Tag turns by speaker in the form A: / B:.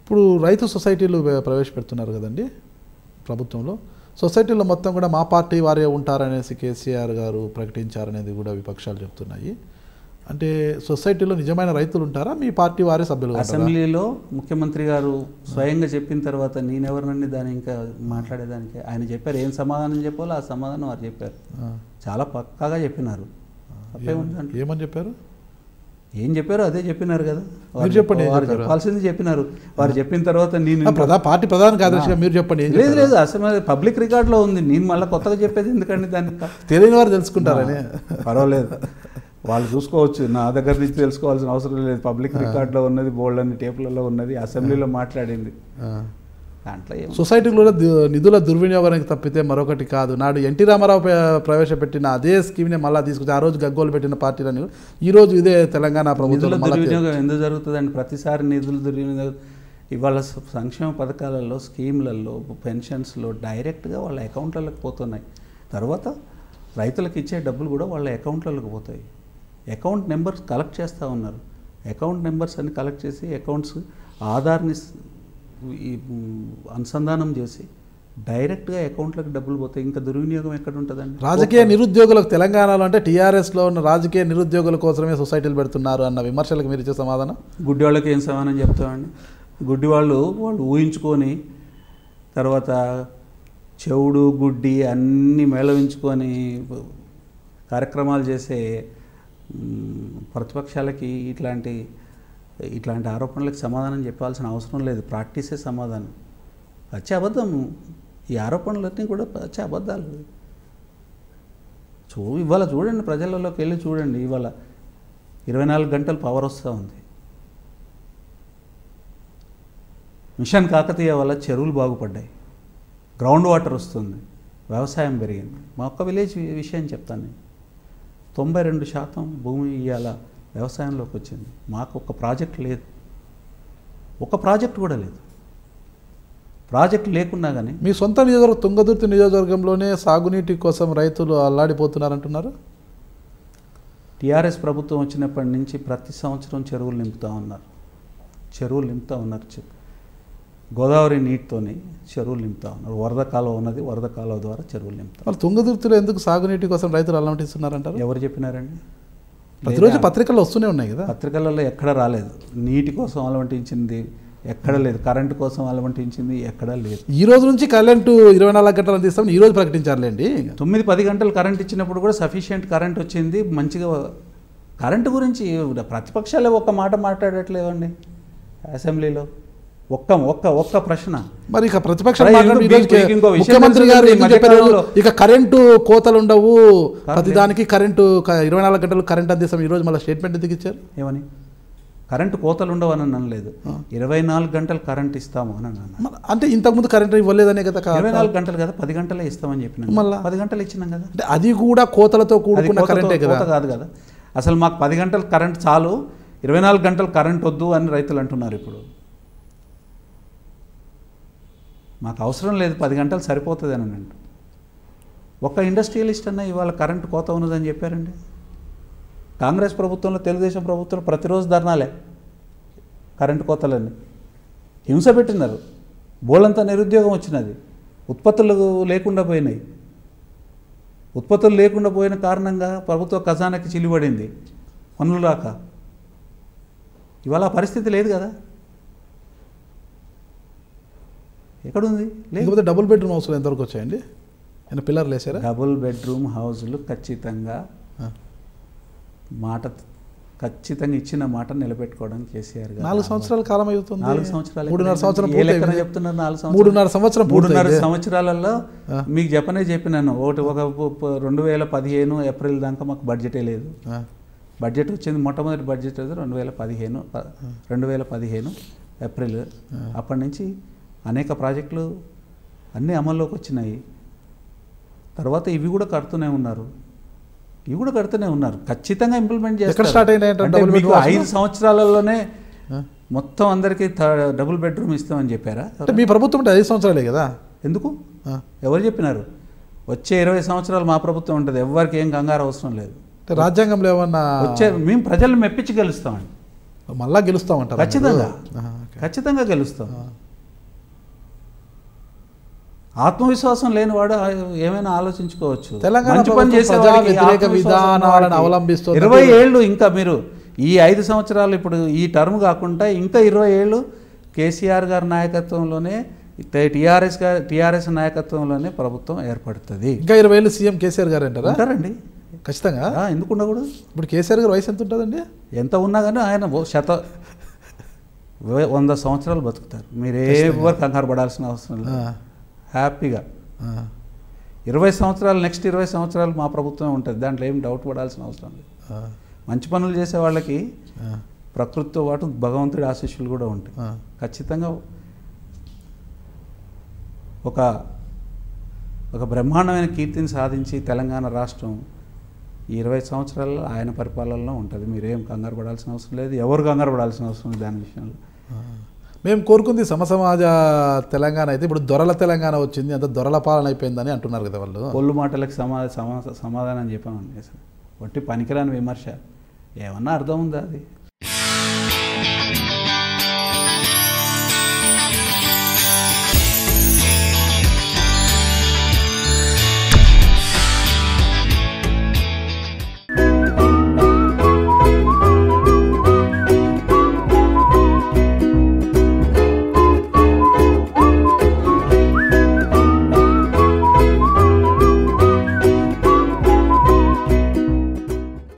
A: ఇప్పుడు రైతు సొసైటీలు ప్రవేశపెడుతున్నారు కదండి ప్రభుత్వంలో. సొసైటీలో మొత్తం కూడా మా పార్టీ వారే ఉంటారనేసి కేసీఆర్ గారు ప్రకటించారనేది కూడా విపక్షాలు చెప్తున్నాయి. అంటే సొసైటీలో నిజమైన రైతులు ఉంటారా, మీ పార్టీ వారే సభ్యులు?
B: అసెంబ్లీలో ముఖ్యమంత్రి గారు స్వయంగా చెప్పిన తర్వాత నేనెవరినండి దాన్ని ఇంకా మాట్లాడేదానికి? ఆయన చెప్పారు, ఏం సమాధానం చెప్పాలో ఆ సమాధానం వారు చెప్పారు. చాలా పక్కాగా చెప్పినారు.
A: ఏమని చెప్పారు?
B: ఏం చెప్పారు అదే చెప్పినారు కదా.
A: మీరు చెప్పండి.
B: వారు చెప్పాల్సింది చెప్పినారు. వారు చెప్పిన తర్వాత నేను
A: పార్టీ ప్రధాన కార్యదర్శిగా మీరు చెప్పండి.
B: లేదు అసలు పబ్లిక్ రికార్డులో ఉంది. నేను మళ్ళీ కొత్తగా చెప్పేది ఎందుకండి? దాన్ని
A: తెలియని వారు తెలుసుకుంటారని.
B: పర్వాలేదు, వాళ్ళు చూసుకోవచ్చు. నా దగ్గర నుంచి తెలుసుకోవాల్సిన అవసరం లేదు. పబ్లిక్ రికార్డులో ఉన్నది, బోల్డ్ అన్ని టేపులలో ఉన్నది, అసెంబ్లీలో మాట్లాడింది. దాంట్లో
A: సొసైటీలో నిధుల దుర్వినియోగానికి తప్పితే మరొకటి కాదు. నాడు ఎన్టీ రామారావు ప్రవేశపెట్టిన అదే స్కీమ్ని మళ్ళీ తీసుకొచ్చి ఆ రోజు గగ్గోలు పెట్టిన పార్టీలని ఈరోజు ఇదే తెలంగాణ ప్రభుత్వం.
B: నిధుల దుర్వినియోగం ఎందుకు జరుగుతుందండి? ప్రతిసారి నిధుల దుర్వినియోగం. ఇవాళ సంక్షేమ పథకాలలో, స్కీమ్లలో, పెన్షన్స్లో డైరెక్ట్గా వాళ్ళ అకౌంట్లకు పోతున్నాయి. తర్వాత రైతులకు ఇచ్చే డబ్బులు కూడా వాళ్ళ అకౌంట్లకు పోతాయి. అకౌంట్ నెంబర్స్ కలెక్ట్ చేస్తూ ఉన్నారు. అకౌంట్ నెంబర్స్ అన్ని కలెక్ట్ చేసి అకౌంట్స్ ఆధార్ని అనుసంధానం చేసి డైరెక్ట్గా అకౌంట్లకు డబ్బులు పోతాయి. ఇంకా దుర్వినియోగం ఎక్కడ ఉంటుందండి?
A: రాజకీయ నిరుద్యోగులకు తెలంగాణలో అంటే టీఆర్ఎస్లో ఉన్న రాజకీయ నిరుద్యోగుల కోసమే సొసైటీలు పెడుతున్నారు అన్న విమర్శలకు మీరు ఇచ్చే సమాధానం?
B: గుడ్డి వాళ్ళకి ఏం సమాధానం చెప్తామండి? గుడ్డి వాళ్ళు ఊహించుకొని తర్వాత చెవుడు గుడ్డి అన్నీ మేళవించుకొని కార్యక్రమాలు చేసే ప్రతిపక్షాలకి ఇట్లాంటి ఆరోపణలకు సమాధానం చెప్పాల్సిన అవసరం లేదు. ప్రాక్టీసే సమాధానం. పచ్చి అబద్ధం. ఈ ఆరోపణలన్నీ కూడా పచ్చి అబద్ధాలు. ఇవాళ చూడండి, ప్రజలలోకి వెళ్ళి చూడండి. ఇవాళ 24 గంటలు పవర్ వస్తూ ఉంది. మిషన్ కాకతీయ వల్ల చెరువులు బాగుపడ్డాయి, గ్రౌండ్ వాటర్ వస్తుంది, వ్యవసాయం పెరిగింది. మా ఒక్క విలేజ్ విషయం చెప్తాను నేను. 92% భూమి ఇవాళ వ్యవసాయంలోకి వచ్చింది. మాకు ఒక ప్రాజెక్ట్ లేదు, ఒక ప్రాజెక్ట్ కూడా లేదు. ప్రాజెక్ట్ లేకున్నా కానీ
A: మీ సొంత నియోజకవర్గం తుంగతుర్తి నియోజకవర్గంలోనే సాగునీటి కోసం రైతులు అల్లాడిపోతున్నారంటున్నారు.
B: టీఆర్ఎస్ ప్రభుత్వం వచ్చినప్పటి నుంచి ప్రతి సంవత్సరం చెరువులు నింపుతూ ఉన్నారు. గోదావరి నీటితోని చెరువులు నింపుతా ఉన్నారు. వరద కాలువ ఉన్నది, వరద కాలువ ద్వారా చెరువులు నింపుతారు.
A: వాళ్ళు తుంగతుర్తిలో ఎందుకు సాగునీటి కోసం రైతులు అలమటిస్తున్నారంటారు?
B: ఎవరు చెప్పినారండి?
A: ప్రతిరోజు పత్రికల్లో వస్తూనే ఉన్నాయి కదా.
B: పత్రికలలో ఎక్కడ రాలేదు. నీటి కోసం అలమటించింది ఎక్కడ లేదు, కరెంటు కోసం అలమటించింది ఎక్కడా లేదు.
A: ఈ రోజు నుంచి కరెంటు 24 గంటలు అందిస్తామని ఈ రోజు ప్రకటించారులేండి.
B: 9-10 గంటలు కరెంట్ ఇచ్చినప్పుడు కూడా సఫిషియెంట్ కరెంట్ వచ్చింది. మంచిగా కరెంటు గురించి ప్రతిపక్షాలే ఒక్క మాట మాట్లాడట్లేవండి అసెంబ్లీలో. ఒక్క ప్రశ్న.
A: మరి ఇక ప్రతిపక్షాలు ముఖ్యమంత్రి గారు ఇక కరెంటు కోతలు ఉండవు, ప్రతిదానికి కరెంటు 24 గంటలు కరెంట్ అందిస్తాం ఈ రోజు మళ్ళీ స్టేట్మెంట్ ఎందుకు ఇచ్చారు?
B: ఏమని? కరెంటు కోతలు ఉండవు అని అనలేదు, 24 గంటలు కరెంట్ ఇస్తాము అని అన్నాను.
A: అంటే ఇంతకుముందు కరెంటు ఇవ్వలేదనే కదా.
B: 24 గంటలు కదా, 10 గంటలే ఇస్తామని చెప్పినాం. మళ్ళీ 10 గంటలు ఇచ్చినాం కదా.
A: అంటే అది కూడా కోతలతో కూడుకున్న కరెంటే కదా.
B: కోత కాదు కదా. అసలు మాకు 10 గంటలు కరెంట్ చాలు, 24 గంటలు కరెంట్ వద్దు అని రైతులు అంటున్నారు. ఇప్పుడు మాకు అవసరం లేదు, 10 గంటలు సరిపోతుంది అని అంటూ ఒక్క ఇండస్ట్రియలిస్ట్ అన్న ఇవాళ కరెంటు కోత ఉన్నదని చెప్పారండి. కాంగ్రెస్ ప్రభుత్వంలో, తెలుగుదేశం ప్రభుత్వంలో ప్రతిరోజు ధర్నాలే, కరెంటు కోతలన్నీ హింస పెట్టినారు. బోలంతా నిరుద్యోగం వచ్చినది, ఉత్పత్తులు లేకుండా పోయినాయి. ఉత్పత్తులు లేకుండా పోయిన కారణంగా ప్రభుత్వ ఖజానాకి చిల్లుబడింది, పనులు రాక. ఇవాళ ఆ పరిస్థితి లేదు కదా. ఎక్కడుంది?
A: లేకపోతే డబుల్ బెడ్రూమ్ హౌస్లు ఎంతవరకు వచ్చాయండి? ఏమైనా పిల్లర్లు వేసారా?
B: డబుల్ బెడ్రూమ్ హౌస్లు ఖచ్చితంగా ఇచ్చిన మాట నిలబెట్టుకోవడానికి కేసీఆర్ గారు
A: 4 సంవత్సరాల కాలం అవుతుంది.
B: 4 సంవత్సరాలు
A: 3.5 సంవత్సరం
B: చెప్తున్నారు.
A: 3.5
B: సంవత్సరాలలో మీకు చెప్పినాను. ఒక 2015 ఏప్రిల్ దాకా మాకు బడ్జెటే లేదు. బడ్జెట్ వచ్చింది, మొట్టమొదటి బడ్జెట్ 2015 ఏప్రిల్. అప్పటి నుంచి అనేక ప్రాజెక్టులు అన్నీ అమల్లోకి వచ్చినాయి. తర్వాత ఇవి కూడా కడుతూనే ఉన్నారు. ఖచ్చితంగా ఇంప్లిమెంట్ చేస్తారు. 5 సంవత్సరాలలోనే మొత్తం అందరికీ డబుల్ బెడ్రూమ్ ఇస్తామని చెప్పారా?
A: మీ ప్రభుత్వం 5 సంవత్సరాలే కదా.
B: ఎందుకు? ఎవరు చెప్పినారు? వచ్చే 20 సంవత్సరాలు మా ప్రభుత్వం ఉంటుంది, ఎవరికి ఏం కంగారు అవసరం లేదు.
A: అంటే రాజ్యాంగంలో ఏమన్నా
B: మేము ప్రజల్ని మెప్పించి గెలుస్తామండి,
A: మళ్ళా గెలుస్తామంటారు?
B: ఖచ్చితంగా ఖచ్చితంగా గెలుస్తాం. ఆత్మవిశ్వాసం లేనివాడు ఏమైనా ఆలోచించుకోవచ్చు.
A: తెలంగాణ
B: మంచి పని చేసే
A: ప్రజా
B: వాళ్ళకి
A: వ్యతిరేక
B: ఆత్మవిశ్వాసం
A: విధానాలను
B: ఉన్నవాడికి
A: అవలంబిస్తుంది.
B: 20 ఏళ్ళు ఇంకా మీరు ఈ 5 సంవత్సరాలు ఇప్పుడు ఈ టర్మ్ కాకుండా ఇంకా 20 ఏళ్ళు కేసీఆర్ గారి నాయకత్వంలోనే టీఆర్ఎస్ నాయకత్వంలోనే ప్రభుత్వం ఏర్పడుతుంది.
A: ఇంకా 20 ఏళ్ళు సీఎం కేసీఆర్ గారు అంటారా?
B: అంటారండి
A: ఖచ్చితంగా.
B: ఎందుకు ఉండకూడదు?
A: ఇప్పుడు కేసీఆర్ గారు వయసు ఎంత ఉంటుందండి?
B: ఎంత ఉన్నా కానీ ఆయన 100 సంవత్సరాలు బతుకుతారు. మీరు ఎవరు కంగారు పడాల్సిన అవసరం లేదు. హ్యాపీగా 20 సంవత్సరాలు, నెక్స్ట్ 20 సంవత్సరాలు మా ప్రభుత్వం ఉంటుంది, దాంట్లో ఏం డౌట్ పడాల్సిన అవసరం లేదు. మంచి పనులు చేసే వాళ్ళకి ప్రకృతితో పాటు భగవంతుడి ఆశీస్సులు కూడా ఉంటాయి. ఖచ్చితంగా ఒక బ్రహ్మాండమైన కీర్తిని సాధించి తెలంగాణ రాష్ట్రం ఈ 20 సంవత్సరాల్లో ఆయన పరిపాలనలో ఉంటుంది. మీరేం కంగారు పడాల్సిన అవసరం లేదు, ఎవరు కంగారు పడాల్సిన అవసరం లేదు దాని విషయంలో.
A: మేము కోరుకుంది సమసమాజ తెలంగాణ అయితే ఇప్పుడు దొరల తెలంగాణ వచ్చింది, అంత దొరల పాలన అయిపోయిందని అంటున్నారు కదా వాళ్ళు.
B: పొల్లు మాటలకు సమాధానం చెప్పామండి. వట్టి పనికిరాని విమర్శ, ఏమన్నా అర్థం ఉందా అది?